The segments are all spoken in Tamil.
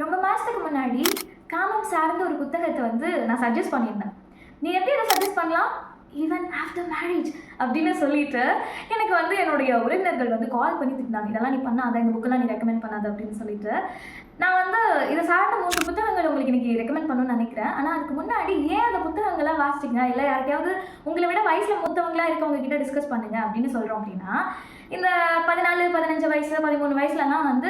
ரொம்ப மாதத்துக்கு முன்னாடி காமம் சார்ந்த ஒரு புத்தகத்தை வந்து நான் சஜஸ்ட் பண்ணியிருந்தேன். நீ எப்படி இதை சஜஸ்ட் பண்ணலாம், ஈவன் ஆஃப்டர் மேரேஜ் அப்படின்னு சொல்லிட்டு எனக்கு வந்து என்னுடைய உறவினர்கள் வந்து கால் பண்ணி திட்டினாங்க, இதெல்லாம் நீ பண்ணாத, இந்த புக்கெல்லாம் நீ ரெக்கமெண்ட் பண்ணாத அப்படின்னு சொல்லிட்டு. நான் வந்து இதை சார்ந்த 3 புத்தகங்கள் உங்களுக்கு இன்னைக்கு ரெக்கமெண்ட் பண்ணணும்னு நினைக்கிறேன். ஆனால் அதுக்கு முன்னாடி ஏன் அந்த புத்தகங்கள்லாம் வாசிச்சிங்க, இல்லை யாருக்கையாவது உங்களை விட வயசில் மூத்தவங்களா இருக்கவங்க கிட்ட டிஸ்கஸ் பண்ணுங்க அப்படின்னு சொல்கிறோம். அப்படின்னா இந்த 14, 15 வயசு, 13 வயசுலலாம் வந்து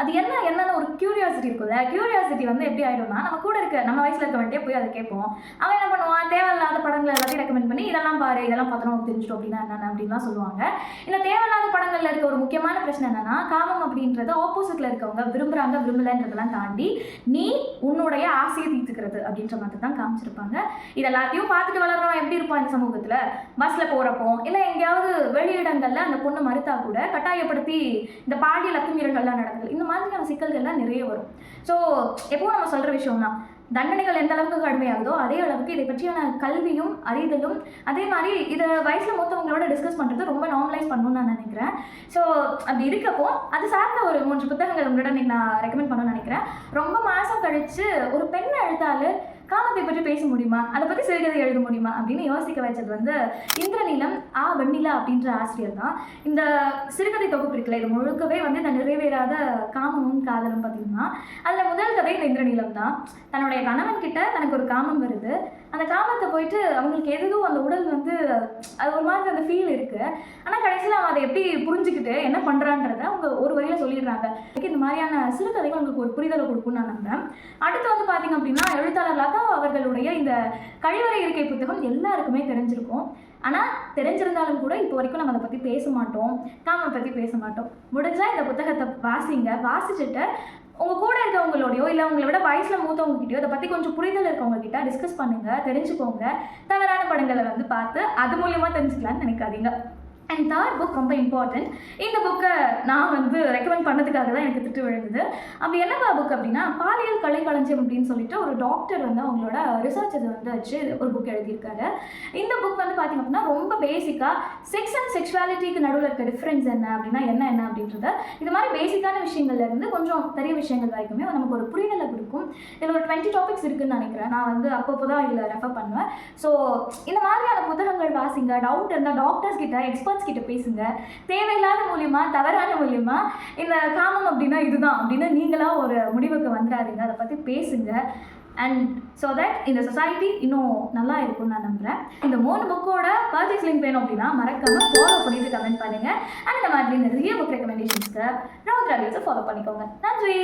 அது என்னன்னு ஒரு கியூரியாசிட்டி இருக்குல்ல. கியூரியாசிட்டி வந்து எப்படி ஆகிடும்னா, நம்ம கூட இருக்க நம்ம வயசில் இருக்க வேண்டிய போய் அதை கேட்போம். அவன் என்ன பண்ணுவான், தேவையில்லாத படங்களை எல்லாத்தையும் ரெக்கமெண்ட் பண்ணி இதெல்லாம் பாரு, இதெல்லாம் பார்த்தோம் நமக்கு தெரிஞ்சிட்டோம் அப்படின்னா என்னென்ன அப்படின்லாம் சொல்லுவாங்க. இந்த தேவையில்லாத படங்களில் இருக்க ஒரு முக்கியமான பிரச்சனை என்னன்னா, காமம் அப்படின்றது ஆப்போசிட்டில் இருக்கவங்க விரும்புகிறாங்க விரும்பலைன்றதெல்லாம் தாண்டி நீ உன்னுடைய ஆசையை தீர்த்துக்கிறது அப்படின்ற மாதிரி தான் காமிச்சிருப்பாங்க. இது எல்லாத்தையும் பார்த்துட்டு வளர்றவன் எப்படி இருப்பான் இந்த சமூகத்தில், பஸ்ஸில் போகிறப்போ இல்லை எங்கேயாவது வெளியிடங்களில் அந்த பொண்ணு மறுத்தா கூட கட்டாயப்படுத்தி இந்த பாலியல் அத்துமீறல்கள்லாம் நடக்குது. இந்த மாதிரியான சிக்கல்கள்லாம் நிறைய வரும். ஸோ எப்போவும் நம்ம சொல்கிற விஷயம் தான், தண்டனைகள் எந்த அளவுக்கு கடுமையாகுதோ அதே அளவுக்கு இதை பற்றியான கல்வியும் அறிதலும், அதே மாதிரி இதை வயசில் மூத்தவங்களோட டிஸ்கஸ் பண்ணுறது ரொம்ப நார்மலைஸ் பண்ணணும்னு நான் நினைக்கிறேன். ஸோ அப்படி இருக்கப்போ அது சார்ந்த ஒரு 3 புத்தகங்கள் உங்களோட நான் ரெக்கமெண்ட் பண்ணணும்னு நினைக்கிறேன். ரொம்ப மாதம் கழித்து ஒரு பெண்ணை எழுத்தாளர் காமத்தை பற்றி பேச முடியுமா, அதை பற்றி சிறுகதை எழுத முடியுமா அப்படின்னு யோசிக்க வச்சது வந்து இந்திரநீலம் வெண்ணிலா அப்படின்ற ஆசிரியர் தான். இந்த சிறுகதை தொகுப்பு இருக்குல்ல, இது முழுக்கவே வந்து இந்த நிறைவேறாத காமமும் காதலும் பார்த்தீங்கன்னா அதில் முதல் கதை இந்த இந்திரநீலம் தான். தன்னுடைய கணவன் கிட்ட தனக்கு ஒரு காமம் வருது. அந்த காமத்தை போயிட்டு அவங்களுக்கு எதுவும் அந்த உடல் வந்து அது ஒரு மாதிரி அந்த ஃபீல் இருக்குது. ஆனால் கடைசியில் அவன் அதை எப்படி புரிஞ்சுக்கிட்டு என்ன பண்ணுறான்றதை அவங்க ஒரு வழியில் சொல்லிடுறாங்க. இந்த மாதிரியான சிறுகதைகள் உங்களுக்கு ஒரு புரிதலை கொடுக்கும்னு நான் நம்புறேன். அடுத்து வந்து பார்த்தீங்க அப்படின்னா எழுத்தாளர் லதா அவர்களுடைய இந்த கழிவறை இருக்கை புத்தகம் எல்லாருக்குமே தெரிஞ்சிருக்கும். ஆனால் தெரிஞ்சிருந்தாலும் கூட இப்போ வரைக்கும் நம்ம அதை பற்றி பேச மாட்டோம், காமம் பற்றி பேச மாட்டோம். முடிஞ்சால் இந்த புத்தகத்தை வாசிங்க. வாசிச்சுட்டு உங்கள் கூட இருக்கவங்களோடையோ இல்லை உங்களை விட வயசில் மூத்தவங்ககிட்டயோ இதை பற்றி கொஞ்சம் புரிதல் இருக்கவங்ககிட்ட டிஸ்கஸ் பண்ணுங்கள், தெரிஞ்சுக்கோங்க. தவறான படங்களை வந்து பார்த்து அது மூலியமாக தெரிஞ்சுக்கலான்னு நினைக்காதீங்க. அண்ட் தேர்ட் புக் ரொம்ப இம்பார்ட்டன்ட். இந்த புக்கை நான் வந்து ரெக்கமெண்ட் பண்ணதுக்காக தான் எனக்கு திட்டு விழுந்தது. அப்படி என்னப்பா புக் அப்படின்னா, பாலியல் கலைக்களஞ்சியம் அப்படின்னு சொல்லிட்டு ஒரு டாக்டர் வந்து அவங்களோட ரிசர்ச் இது வந்து வச்சு ஒரு புக் எழுதியிருக்காரு. இந்த புக் வந்து பார்த்திங்க அப்படின்னா ரொம்ப பேசிக்காக செக்ஸ் அண்ட் செக்ஷுவாலிட்டிக்கு நடுவில் இருக்க டிஃப்ரென்ஸ் என்ன அப்படின்னா என்ன அப்படின்றத இது மாதிரி பேசிக்கான விஷயங்கள்லேருந்து கொஞ்சம் பெரிய விஷயங்கள் வரைக்குமே நமக்கு ஒரு புரிதலை கொடுக்கும். இதில் ஒரு 20 டாபிக்ஸ் இருக்குதுன்னு நினைக்கிறேன். நான் வந்து அப்பப்போ தான் இதில் ரெஃபர் பண்ணுவேன். ஸோ இந்த மாதிரியான புத்தகங்கள் வாசிங்க. டவுட் இருந்தால் டாக்டர்ஸ் கிட்ட, எக்ஸ்பர்ட்ஸ் கிட்ட பேசுங்க. தேவையில்லாத மூலியமா, தவறான மூலியமா இந்த காமம் அப்படின்னா இதுதான் அப்படின்னு நீங்களா ஒரு முடிவுக்கு வந்துடாதீங்க. அதை பற்றி பேசுங்க. அண்ட் ஸோ தட் இந்த சொசைட்டி இன்னும் நல்லா இருக்கும்னு நான் நம்புகிறேன். இந்த 3 புக்கோட பர்ச்சேஸ் லிங்க் வேணும் அப்படின்னா மறக்காம ஃபாலோ பண்ணிட்டு கமெண்ட் பண்ணுங்க. அண்ட் இந்த மாதிரி நிறைய புக் ரெக்கமெண்டேஷன்ஸ்க்கு ரவுண்ட் ஃபாலோ பண்ணிக்கோங்க. நன்றி.